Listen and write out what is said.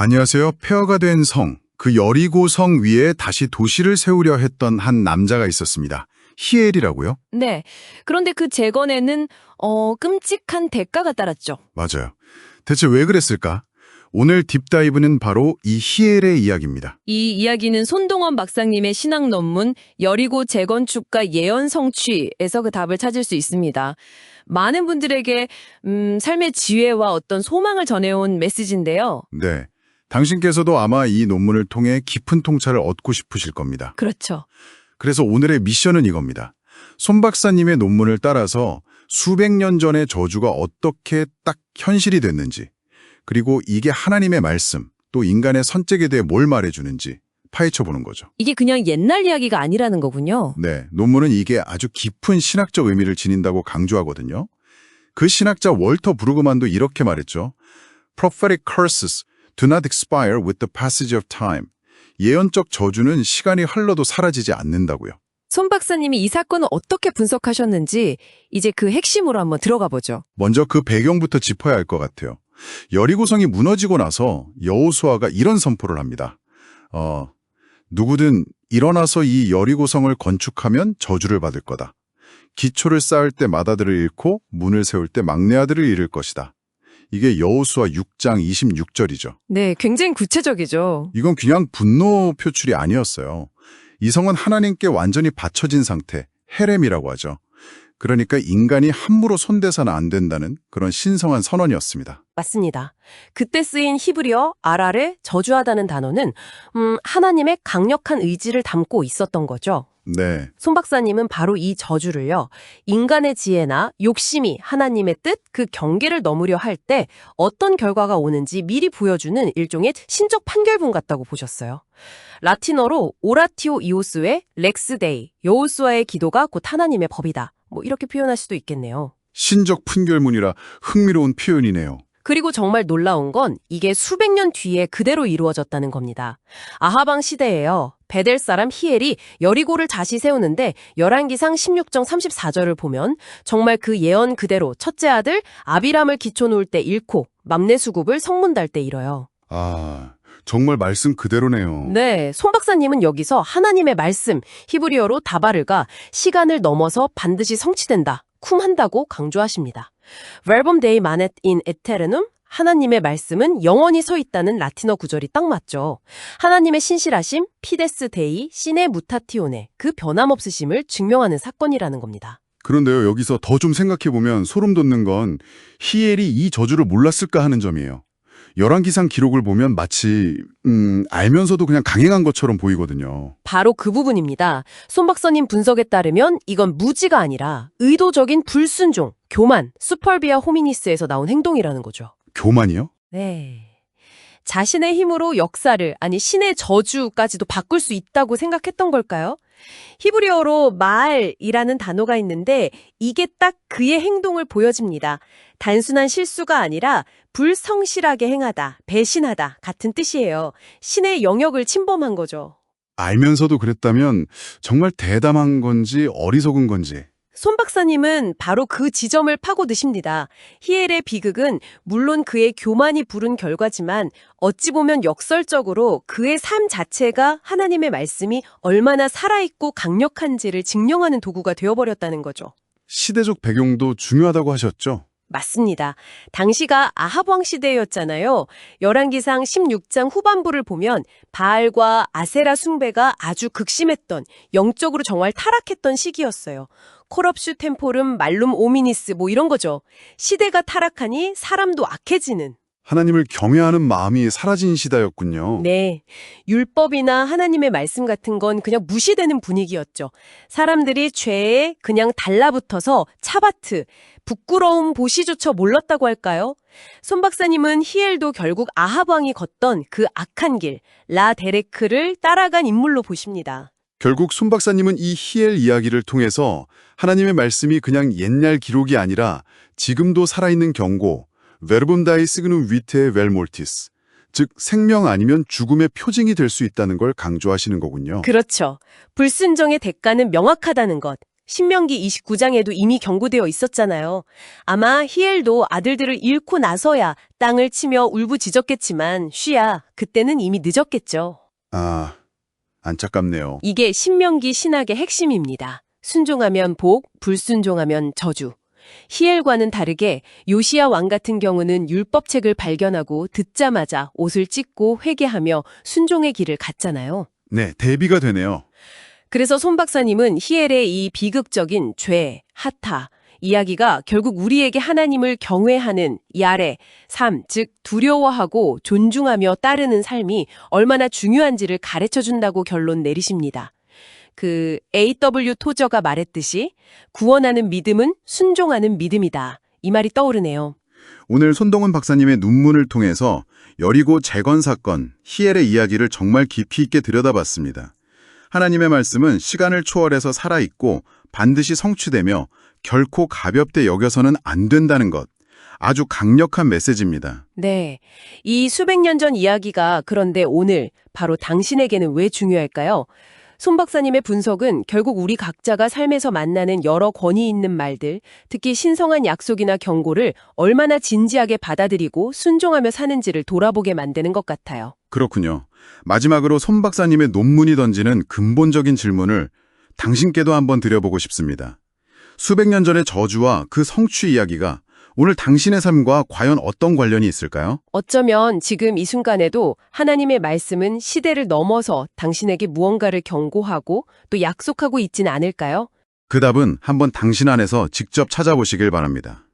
안녕하세요. 폐허가 된 성, 그 여리고 성 위에 다시 도시를 세우려 했던 한 남자가 있었습니다. 히엘이라고요? 네. 그런데 그 재건에는 끔찍한 대가가 따랐죠. 맞아요. 대체 왜 그랬을까? 오늘 딥다이브는 바로 이 히엘의 이야기입니다. 이 이야기는 손동원 박사님의 신학 논문 여리고 재건축과 예언 성취에서 그 답을 찾을 수 있습니다. 많은 분들에게 삶의 지혜와 어떤 소망을 전해온 메시지인데요. 네. 당신께서도 아마 이 논문을 통해 깊은 통찰을 얻고 싶으실 겁니다. 그렇죠. 그래서 오늘의 미션은 이겁니다. 손 박사님의 논문을 따라서 수백 년 전의 저주가 어떻게 딱 현실이 됐는지, 그리고 이게 하나님의 말씀, 또 인간의 선택에 대해 뭘 말해주는지 파헤쳐보는 거죠. 이게 그냥 옛날 이야기가 아니라는 거군요. 네, 논문은 이게 아주 깊은 신학적 의미를 지닌다고 강조하거든요. 그 신학자 월터 브루그만도 이렇게 말했죠. Prophetic curses do not expire with the passage of time. 예언적 저주는 시간이 흘러도 사라지지 않는다고요. 손 박사님이 이 사건을 어떻게 분석하셨는지 이제 그 핵심으로 한번 들어가 보죠. 먼저 그 배경부터 짚어야 할 것 같아요. 여리고성이 무너지고 나서 여호수아가 이런 선포를 합니다. 누구든 일어나서 이 여리고성을 건축하면 저주를 받을 거다. 기초를 쌓을 때 맏아들을 잃고 문을 세울 때 막내 아들을 잃을 것이다. 이게 여호수아 6장 26절이죠. 네, 굉장히 구체적이죠. 이건 그냥 분노 표출이 아니었어요. 이 성은 하나님께 완전히 바쳐진 상태, 헤렘이라고 하죠. 그러니까 인간이 함부로 손대서는 안 된다는 그런 신성한 선언이었습니다. 맞습니다. 그때 쓰인 히브리어 아랄의 저주하다는 단어는 하나님의 강력한 의지를 담고 있었던 거죠. 네, 손 박사님은 바로 이 저주를요, 인간의 지혜나 욕심이 하나님의 뜻, 그 경계를 넘으려 할 때 어떤 결과가 오는지 미리 보여주는 일종의 신적 판결문 같다고 보셨어요. 라틴어로 오라티오 이오스의 렉스 데이, 여호수아의 기도가 곧 하나님의 법이다. 이렇게 표현할 수도 있겠네요. 신적 판결문이라 흥미로운 표현이네요. 그리고 정말 놀라운 건 이게 수백 년 뒤에 그대로 이루어졌다는 겁니다. 아하방 시대에요. 베델 사람 히엘이 여리고를 다시 세우는데 열왕기상 16장 34절을 보면 정말 그 예언 그대로 첫째 아들 아비람을 기초 놓을 때 잃고 맘내 수굽을 성문 달 때 잃어요. 아, 정말 말씀 그대로네요. 네, 손 박사님은 여기서 하나님의 말씀, 히브리어로 다바르가 시간을 넘어서 반드시 성취된다, 쿰한다고 강조하십니다. verbum dei manet in aeternum, 하나님의 말씀은 영원히 서 있다는 라틴어 구절이 딱 맞죠. 하나님의 신실하심, 피데스 데이, 시네 무타티오네, 그 변함없으심을 증명하는 사건이라는 겁니다. 그런데요, 여기서 더 좀 생각해보면 소름 돋는 건 히엘이 이 저주를 몰랐을까 하는 점이에요. 열왕기상 기록을 보면 마치 알면서도 그냥 강행한 것처럼 보이거든요. 바로 그 부분입니다. 손 박사님 분석에 따르면 이건 무지가 아니라 의도적인 불순종, 교만, 수펄비아 호미니스에서 나온 행동이라는 거죠. 교만이요? 네. 자신의 힘으로 역사를, 아니 신의 저주까지도 바꿀 수 있다고 생각했던 걸까요? 히브리어로 말이라는 단어가 있는데 이게 딱 그의 행동을 보여집니다. 단순한 실수가 아니라 불성실하게 행하다, 배신하다 같은 뜻이에요. 신의 영역을 침범한 거죠. 알면서도 그랬다면 정말 대담한 건지 어리석은 건지. 손 박사님은 바로 그 지점을 파고드십니다. 히엘의 비극은 물론 그의 교만이 부른 결과지만 어찌 보면 역설적으로 그의 삶 자체가 하나님의 말씀이 얼마나 살아있고 강력한지를 증명하는 도구가 되어버렸다는 거죠. 시대적 배경도 중요하다고 하셨죠? 맞습니다. 당시가 아합 왕 시대였잖아요. 열왕기상 16장 후반부를 보면 바알과 아세라 숭배가 아주 극심했던, 영적으로 정말 타락했던 시기였어요. 코럽슈 템포름 말룸 오미니스 이런 거죠. 시대가 타락하니 사람도 악해지는. 하나님을 경외하는 마음이 사라진 시대였군요. 네. 율법이나 하나님의 말씀 같은 건 그냥 무시되는 분위기였죠. 사람들이 죄에 그냥 달라붙어서 차바트, 부끄러움 보시조차 몰랐다고 할까요? 손 박사님은 히엘도 결국 아합 왕이 걷던 그 악한 길, 라데레크를 따라간 인물로 보십니다. 결국 손 박사님은 이 히엘 이야기를 통해서 하나님의 말씀이 그냥 옛날 기록이 아니라 지금도 살아있는 경고, verbum dei signum vitae vel mortis, 즉 생명 아니면 죽음의 표징이 될 수 있다는 걸 강조하시는 거군요. 그렇죠. 불순종의 대가는 명확하다는 것. 신명기 29장에도 이미 경고되어 있었잖아요. 아마 히엘도 아들들을 잃고 나서야 땅을 치며 울부짖었겠지만 쉬야 그때는 이미 늦었겠죠. 아, 안타깝네요. 이게 신명기 신학의 핵심입니다. 순종하면 복, 불순종하면 저주. 히엘과는 다르게 요시야 왕 같은 경우는 율법책을 발견하고 듣자마자 옷을 찢고 회개하며 순종의 길을 갔잖아요. 네, 대비가 되네요. 그래서 손 박사님은 히엘의 이 비극적인 죄, 하타 이야기가 결국 우리에게 하나님을 경외하는 야레, 삶, 즉 두려워하고 존중하며 따르는 삶이 얼마나 중요한지를 가르쳐준다고 결론 내리십니다. 그 A.W. 토저가 말했듯이 구원하는 믿음은 순종하는 믿음이다. 이 말이 떠오르네요. 오늘 손동훈 박사님의 논문을 통해서 여리고 재건 사건, 히엘의 이야기를 정말 깊이 있게 들여다봤습니다. 하나님의 말씀은 시간을 초월해서 살아있고 반드시 성취되며 결코 가볍게 여겨서는 안 된다는 것. 아주 강력한 메시지입니다. 네, 이 수백 년 전 이야기가 그런데 오늘 바로 당신에게는 왜 중요할까요? 손 박사님의 분석은 결국 우리 각자가 삶에서 만나는 여러 권위 있는 말들, 특히 신성한 약속이나 경고를 얼마나 진지하게 받아들이고 순종하며 사는지를 돌아보게 만드는 것 같아요. 그렇군요. 마지막으로 손 박사님의 논문이 던지는 근본적인 질문을 당신께도 한번 드려보고 싶습니다. 수백 년 전의 저주와 그 성취 이야기가 오늘 당신의 삶과 과연 어떤 관련이 있을까요? 어쩌면 지금 이 순간에도 하나님의 말씀은 시대를 넘어서 당신에게 무언가를 경고하고 또 약속하고 있지는 않을까요? 그 답은 한번 당신 안에서 직접 찾아보시길 바랍니다.